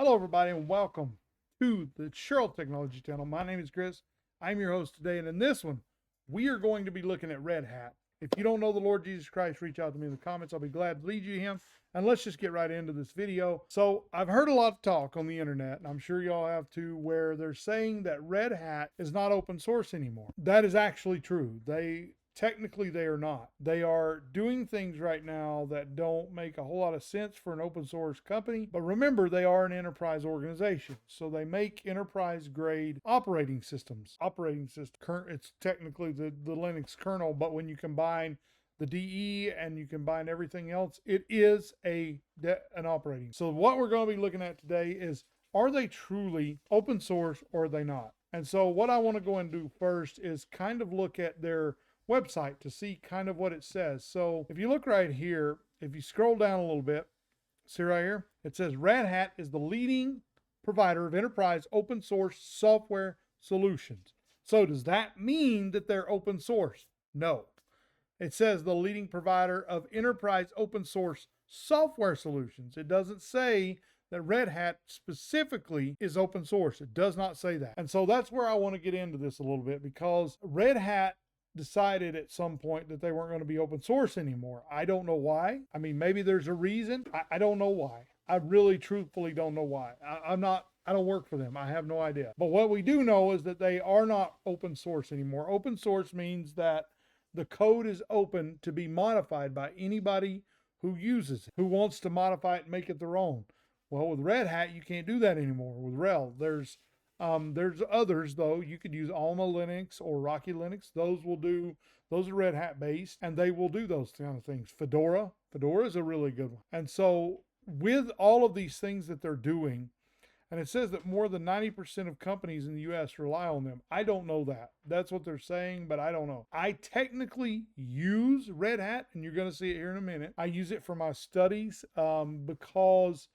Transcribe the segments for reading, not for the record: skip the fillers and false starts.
Hello, everybody, and welcome to the Cheryl Technology Channel. My name is Chris. I'm your host today, and in this one, we are going to be looking at Red Hat. If you don't know the Lord Jesus Christ, reach out to me in the comments. I'll be glad to lead you to Him. And let's just get right into this video. So, I've heard a lot of talk on the internet, and I'm sure y'all have too, where they're saying that Red Hat is not open source anymore. That is actually true. Technically, they are not. They are doing things right now that don't make a whole lot of sense for an open source company. But remember, they are an enterprise organization. So they make enterprise grade operating systems. It's technically the Linux kernel, but when you combine the DE and you combine everything else, it is an operating. So what we're going to be looking at today is, are they truly open source or are they not? And so what I want to go and do first is kind of look at their website to see kind of what it says. So if you look right here, if you scroll down a little bit, see right here, it says Red Hat is the leading provider of enterprise open source software solutions. So does that mean that they're open source? No. It says the leading provider of enterprise open source software solutions. It doesn't say that Red Hat specifically is open source. It does not say that. And so that's where I want to get into this a little bit, because Red Hat decided at some point that they weren't going to be open source anymore. I don't know why. I mean, maybe there's a reason. I don't know why. I really truthfully don't know why. I don't work for them. I have no idea. But what we do know is that they are not open source anymore. Open source means that the code is open to be modified by anybody who uses it, who wants to modify it and make it their own. Well, with Red Hat, you can't do that anymore. With RHEL, there's others though. You could use Alma Linux or Rocky Linux. Those are Red Hat based, and they will do those kind of things. Fedora is a really good one. And so with all of these things that they're doing, and it says that more than 90% of companies in the US rely on them. I don't know that. That's what they're saying, but I don't know. I technically use Red Hat, and you're going to see it here in a minute. I use it for my studies because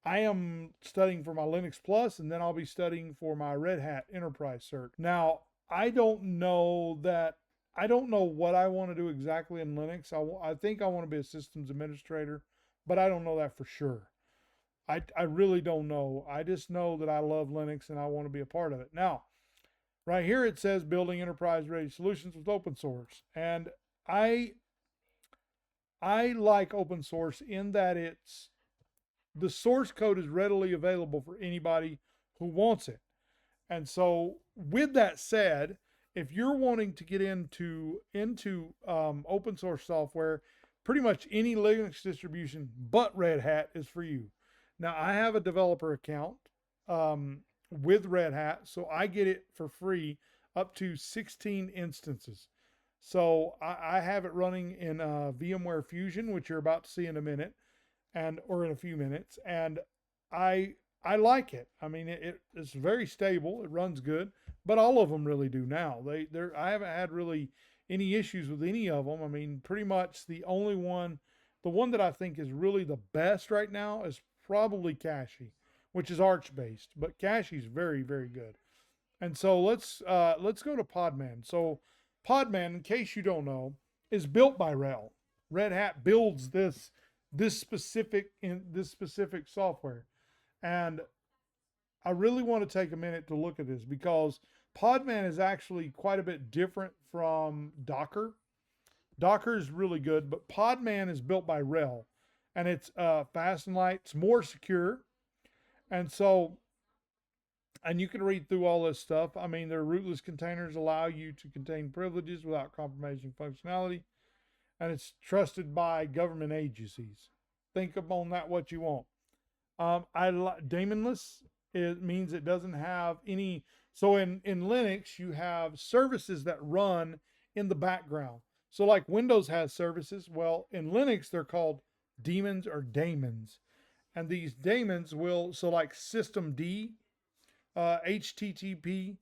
I am studying for my Linux Plus, and then I'll be studying for my Red Hat Enterprise Cert. Now, I don't know what I want to do exactly in Linux. I think I want to be a systems administrator, but I don't know that for sure. I really don't know. I just know that I love Linux and I want to be a part of it. Now, right here it says building enterprise ready solutions with open source. And I like open source in that the source code is readily available for anybody who wants it. And so with that said, if you're wanting to get into open source software, pretty much any Linux distribution but Red Hat is for you. Now, I have a developer account with Red Hat, so I get it for free up to 16 instances. So I have it running in VMware Fusion, which you're about to see in a minute, or in a few minutes, and I like it. I mean, it's very stable. It runs good, but all of them really do now. I haven't had really any issues with any of them. I mean, pretty much the one that I think is really the best right now is probably Cache, which is Arch based, but Cache is very, very good. And so let's go to Podman. So Podman, in case you don't know, is built by RHEL. Red Hat builds this specific software, and I really want to take a minute to look at this because Podman is actually quite a bit different from Docker. Docker is really good, but Podman is built by RHEL, and it's fast and light. It's more secure, and you can read through all this stuff. I mean, their rootless containers allow you to contain privileges without compromising functionality, and it's trusted by government agencies. Think upon that what you want. Daemonless, it means it doesn't have any. So in Linux, you have services that run in the background. So like Windows has services. Well, in Linux, they're called daemons or daemons. And these daemons so like systemd, HTTPD,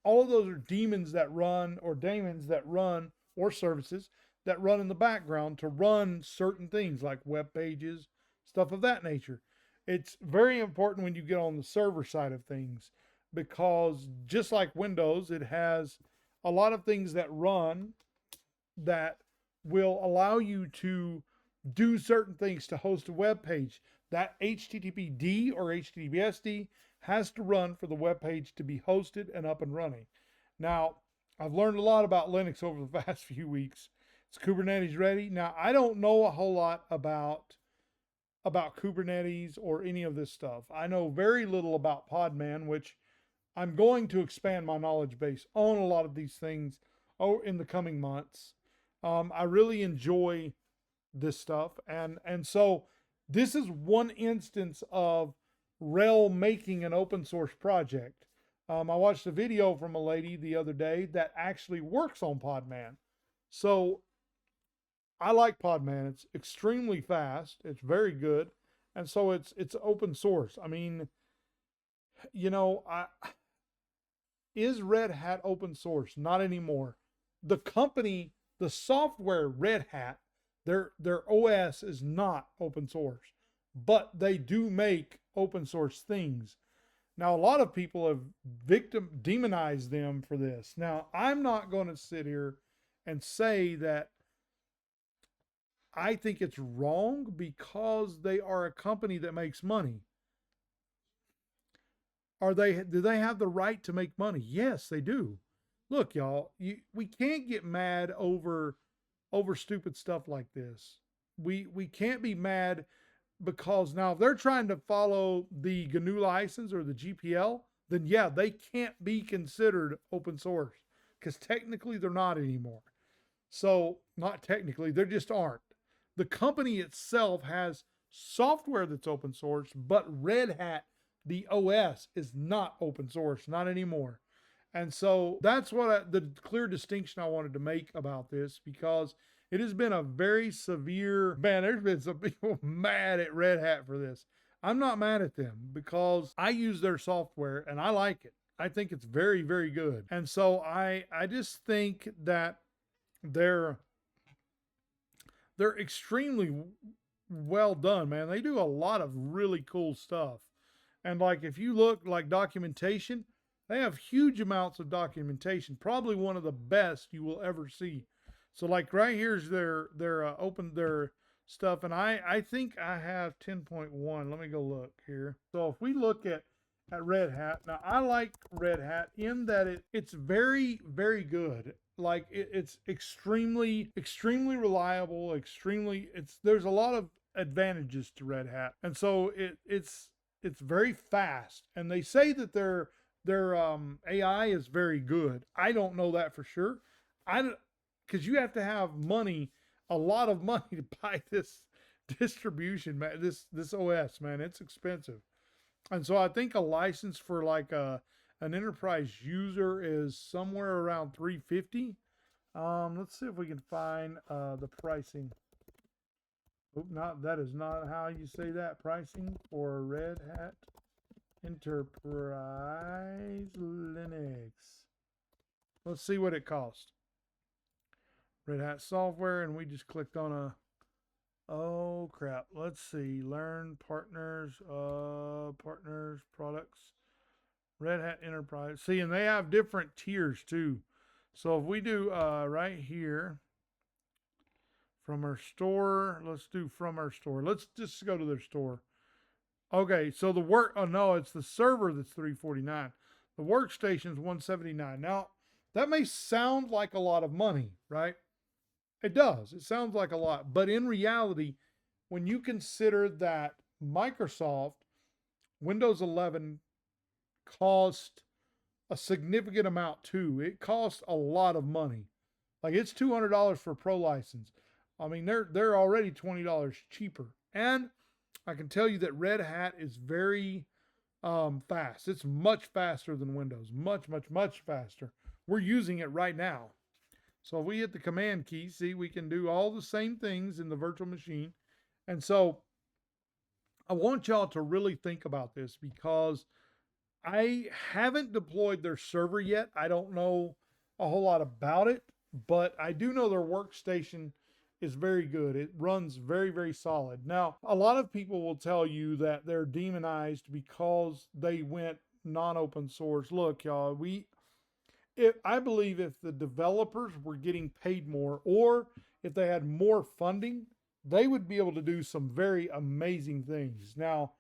all of those are daemons that run, or daemons that run, or services that run in the background to run certain things like web pages, stuff of that nature. It's very important when you get on the server side of things, because just like Windows, it has a lot of things that run that will allow you to do certain things to host a web page. that HTTPD or HTTPSD has to run for the web page to be hosted and up and running. Now, I've learned a lot about Linux over the past few weeks. It's Kubernetes ready. Now, I don't know a whole lot about Kubernetes or any of this stuff. I know very little about Podman, which I'm going to expand my knowledge base on a lot of these things in the coming months. I really enjoy this stuff, and so this is one instance of RHEL making an open source project. I watched a video from a lady the other day that actually works on Podman. So I like Podman. It's extremely fast. It's very good. And so it's open source. I mean, you know, is Red Hat open source? Not anymore. The company, the software Red Hat, their OS is not open source, but they do make open source things. Now, a lot of people have demonized them for this. Now, I'm not going to sit here and say that I think it's wrong because they are a company that makes money. Do they have the right to make money? Yes, they do. Look, y'all, we can't get mad over stupid stuff like this. We can't be mad because now if they're trying to follow the GNU license or the GPL, then yeah, they can't be considered open source because technically they're not anymore. So not technically, they just aren't. The company itself has software that's open source, but Red Hat, the OS, is not open source, not anymore. And so that's what the clear distinction I wanted to make about this, because it has been a very severe, man, there's been some people mad at Red Hat for this. I'm not mad at them because I use their software and I like it. I think it's very, very good. And so I just think that they're extremely well done, man. They do a lot of really cool stuff. And like, if you look like documentation, they have huge amounts of documentation, probably one of the best you will ever see. So like right here's their stuff. And I think I have 10.1. Let me go look here. So if we look at Red Hat, now I like Red Hat in that it's very, very good. Like it's extremely, extremely reliable, there's a lot of advantages to Red Hat. And so it's very fast. And they say that their AI is very good. I don't know that for sure. Because you have to have money, a lot of money to buy this distribution, man, this OS, man. It's expensive. And so I think a license for like an enterprise user is somewhere around $350. Let's see if we can find the pricing. That is not how you say that. Pricing for Red Hat Enterprise Linux. Let's see what it costs. Red Hat software, and we just clicked on oh crap. Let's see. Learn partners, products. Red Hat Enterprise. See, and they have different tiers too. So if we do right here from our store, let's do from our store. Let's just go to their store. Okay, so it's the server that's $349. The workstation is $179. Now, that may sound like a lot of money, right? It does. It sounds like a lot. But in reality, when you consider that Microsoft Windows 11 cost a significant amount too. It costs a lot of money. Like it's $200 for a pro license. I mean, they're already $20 cheaper. And I can tell you that Red Hat is very fast. It's much faster than Windows. Much, much, much faster. We're using it right now. So if we hit the command key, see, we can do all the same things in the virtual machine. And so I want y'all to really think about this because I haven't deployed their server yet. I don't know a whole lot about it, but I do know their workstation is very good. It runs very, very solid. Now, a lot of people will tell you that they're demonized because they went non-open source. Look, y'all, I believe if the developers were getting paid more or if they had more funding, they would be able to do some very amazing things. Now,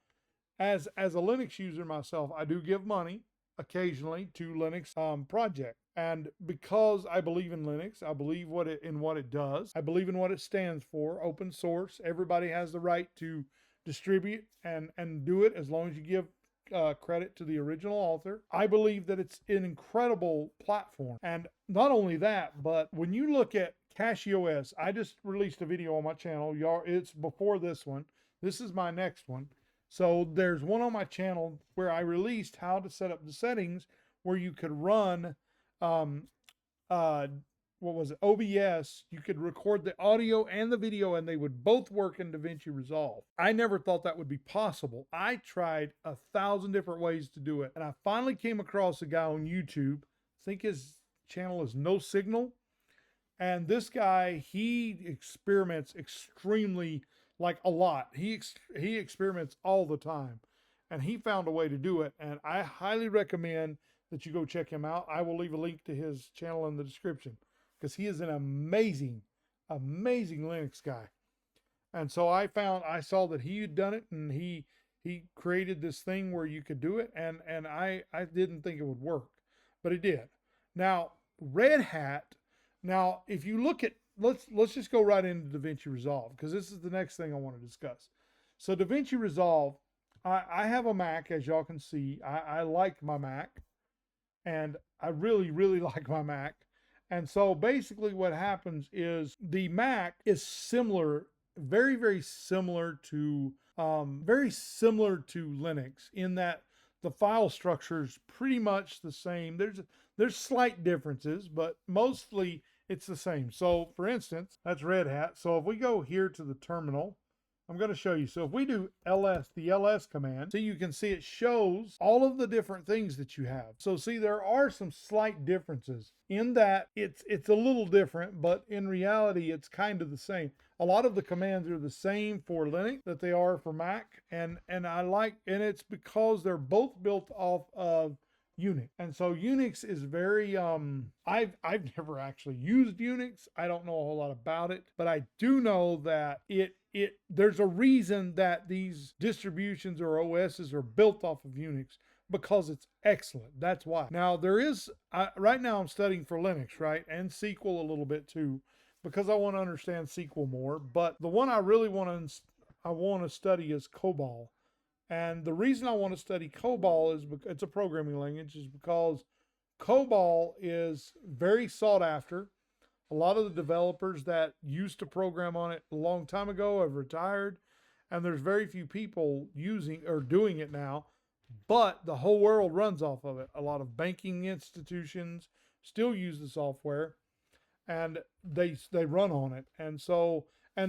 as a Linux user myself, I do give money occasionally to Linux project. And because I believe in Linux, I believe in what it does. I believe in what it stands for, open source. Everybody has the right to distribute and do it as long as you give credit to the original author. I believe that it's an incredible platform. And not only that, but when you look at CachyOS, I just released a video on my channel. Y'all, it's before this one. This is my next one. So there's one on my channel where I released how to set up the settings where you could run, what was it, OBS. You could record the audio and the video and they would both work in DaVinci Resolve. I never thought that would be possible. I tried 1,000 different ways to do it. And I finally came across a guy on YouTube. I think his channel is No Signal. And this guy, he experiments extremely, like a lot. He experiments all the time. And he found a way to do it. And I highly recommend that you go check him out. I will leave a link to his channel in the description because he is an amazing, amazing Linux guy. And so I saw that he had done it, and he created this thing where you could do it. And I didn't think it would work, but it did. Now, Red Hat. Now, if you look at, let's just go right into DaVinci Resolve because this is the next thing I want to discuss. So DaVinci Resolve, I have a Mac, as y'all can see. I like my Mac, and I really, really like my Mac. And so basically what happens is the Mac is similar, very, very similar to Linux in that the file structure is pretty much the same. There's slight differences, but mostly it's the same. So for instance, that's Red Hat. So if we go here to the terminal, I'm going to show you. So if we do the ls command, so you can see it shows all of the different things that you have. So see, there are some slight differences in that it's a little different, but in reality, it's kind of the same. A lot of the commands are the same for Linux that they are for Mac. And it's because they're both built off of Unix. And so Unix is very, I've never actually used Unix. I don't know a whole lot about it, but I do know that there's a reason that these distributions or OSs are built off of Unix because it's excellent. That's why. Now right now I'm studying for Linux, right? And SQL a little bit too, because I want to understand SQL more. But the one I really want to study is COBOL. And the reason I want to study COBOL is because it's a programming language, is because COBOL is very sought after. A lot of the developers that used to program on it a long time ago have retired, and there's very few people using or doing it now, but the whole world runs off of it. A lot of banking institutions still use the software, and they run on it. And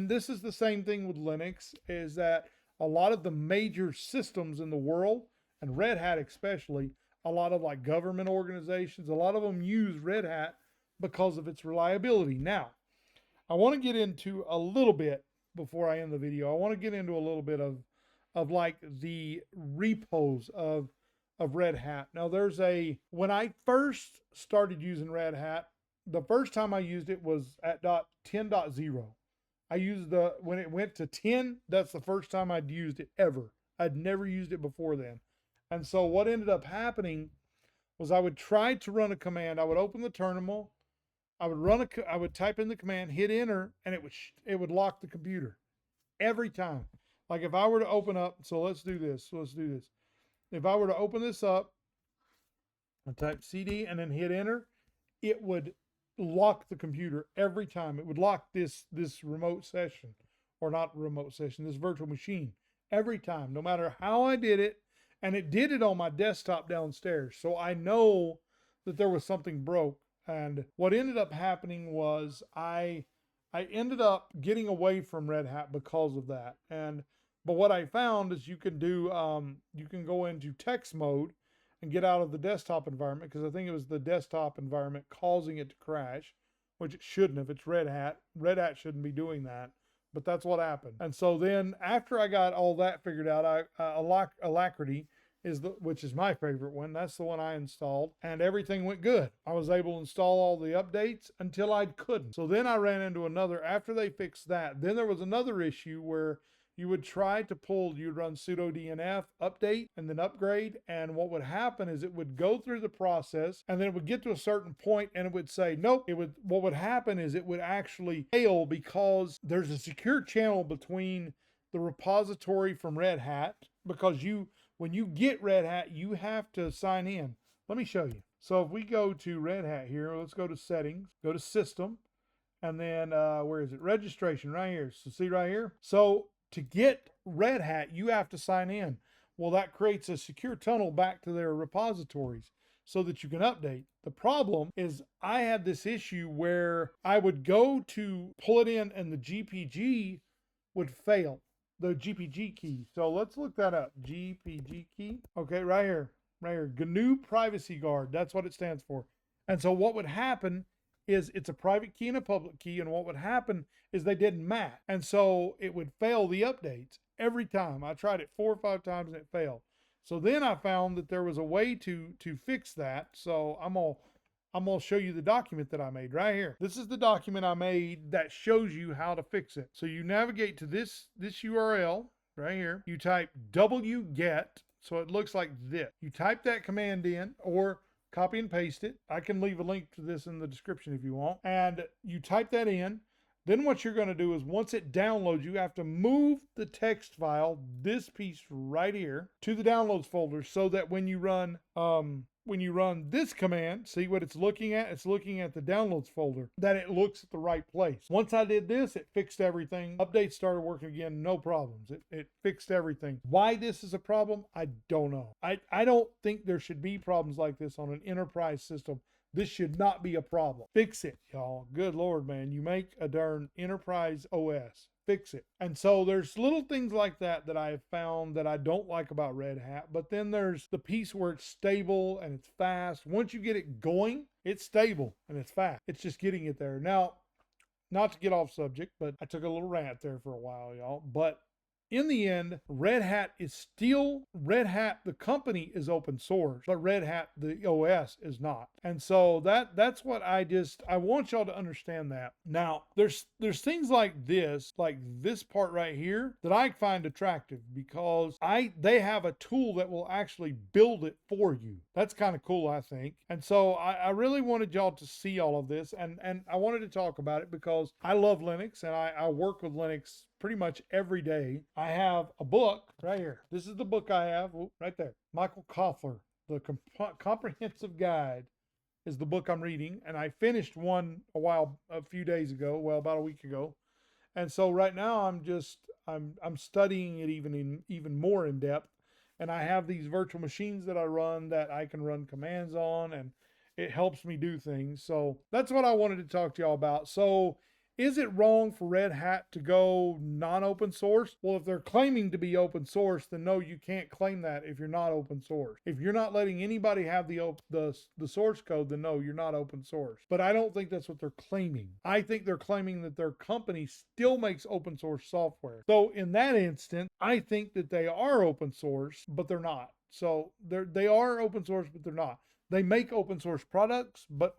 this is the same thing with Linux, is that a lot of the major systems in the world, and Red Hat especially, a lot of like government organizations, a lot of them use Red Hat because of its reliability. Now, I want to get into a little bit, before I end the video, I want to get into a little bit of like the repos of Red Hat. Now when I first started using Red Hat, the first time I used it was at 10.0. I used when it went to 10, that's the first time I'd used it ever. I'd never used it before then. And so what ended up happening was I would try to run a command. I would open the terminal. I would type in the command, hit enter, and it would lock the computer every time. Like if I were to open up, so let's do this. If I were to open this up and type CD and then hit enter, it would lock the computer every time. It would lock this remote session, or not remote session, this virtual machine every time, no matter how I did it. And it did it on my desktop downstairs. So I know that there was something broke. And what ended up happening was I ended up getting away from Red Hat because of that. But what I found is you can go into text mode and get out of the desktop environment, because I think it was the desktop environment causing it to crash, which it shouldn't have. It's Red Hat. Red Hat shouldn't be doing that, but that's what happened. And so then after I got all that figured out, Alacrity which is my favorite one. That's the one I installed, and everything went good. I was able to install all the updates until I couldn't. So then I ran into another, after they fixed that, then there was another issue where you would try to you'd run sudo dnf update and then upgrade. And what would happen is it would go through the process and then it would get to a certain point and it would say, nope. What would happen is it would actually fail because there's a secure channel between the repository from Red Hat, because when you get Red Hat, you have to sign in. Let me show you. So if we go to Red Hat here, let's go to settings, go to system, and then where is it? Registration right here. So see right here. So to get Red Hat, you have to sign in. Well, that creates a secure tunnel back to their repositories so that you can update. The problem is I had this issue where I would go to pull it in and the GPG would fail, the GPG key. So let's look that up. GPG key. Okay, right here. GNU Privacy Guard. That's what it stands for. And so what would happen is it's a private key and a public key, and what would happen is they didn't match. And so it would fail the updates every time. I tried it 4 or 5 times and it failed. So then I found that there was a way to fix that. So I'm gonna show you the document that I made right here. This is the document I made that shows you how to fix it. So you navigate to this URL right here. You type wget, so it looks like this. You type that command in, or copy and paste it. I can leave a link to this in the description if you want. And you type that in. Then what you're going to do is once it downloads, you have to move the text file, this piece right here, to the downloads folder so that when you run this command, see what it's looking at? It's looking at the downloads folder, that it looks at the right place. Once I did this, it fixed everything. Updates started working again, no problems. It fixed everything. Why this is a problem, I don't know. I don't think there should be problems like this on an enterprise system. This should not be a problem. Fix it, y'all. Good Lord, man. You make a darn enterprise OS. Fix it. And so there's little things like that that I have found that I don't like about Red Hat. But then there's the piece where it's stable and it's fast. Once you get it going, it's stable and it's fast. It's just getting it there. Now, not to get off subject, but I took a little rant there for a while, y'all. But in the end, Red Hat, the company is open source, but Red Hat, the OS, is not. And so that's what I want y'all to understand that. Now, there's things like this part right here that I find attractive because they have a tool that will actually build it for you. That's kind of cool, I think. And so I really wanted y'all to see all of this, and I wanted to talk about it because I love Linux and I work with Linux pretty much every day. I have a book right here. This is the book I have right there. Michael Koffler, The Comprehensive Guide is the book I'm reading. And I finished one a few days ago, well, about a week ago. And so right now I'm studying it even more in depth. And I have these virtual machines that I run that I can run commands on, and it helps me do things. So that's what I wanted to talk to y'all about. So is it wrong for Red Hat to go non-open source? Well, if they're claiming to be open source, then no, you can't claim that if you're not open source. If you're not letting anybody have the source code, then no, you're not open source. But I don't think that's what they're claiming. I think they're claiming that their company still makes open source software. So in that instance, I think that they are open source, but they're not. So they are open source, but they're not. They make open source products, but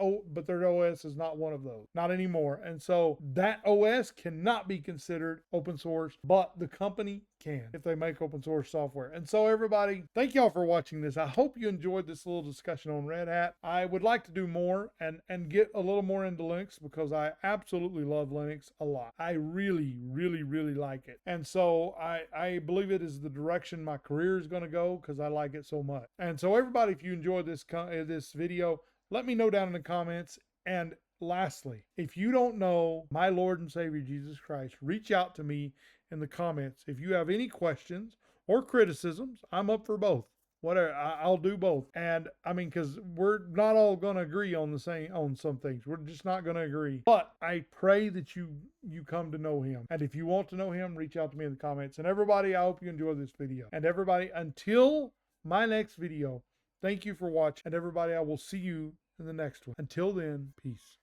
their OS is not one of those. Not anymore. And so that OS cannot be considered open source, but the company can if they make open source software. And so everybody, thank y'all for watching this. I hope you enjoyed this little discussion on Red Hat. I would like to do more and get a little more into Linux because I absolutely love Linux a lot. I really, really, really like it. And so I believe it is the direction my career is going to go because I like it so much. And so everybody, if you enjoyed this video, let me know down in the comments. And lastly, if you don't know my Lord and Savior Jesus Christ, reach out to me in the comments. If you have any questions or criticisms, I'm up for both. Whatever, I'll do both. And I mean, because we're not all going to agree on some things. We're just not going to agree. But I pray that you come to know him. And if you want to know him, reach out to me in the comments. And everybody, I hope you enjoy this video. And everybody, until my next video, thank you for watching. And everybody, I will see you in the next one. Until then, peace.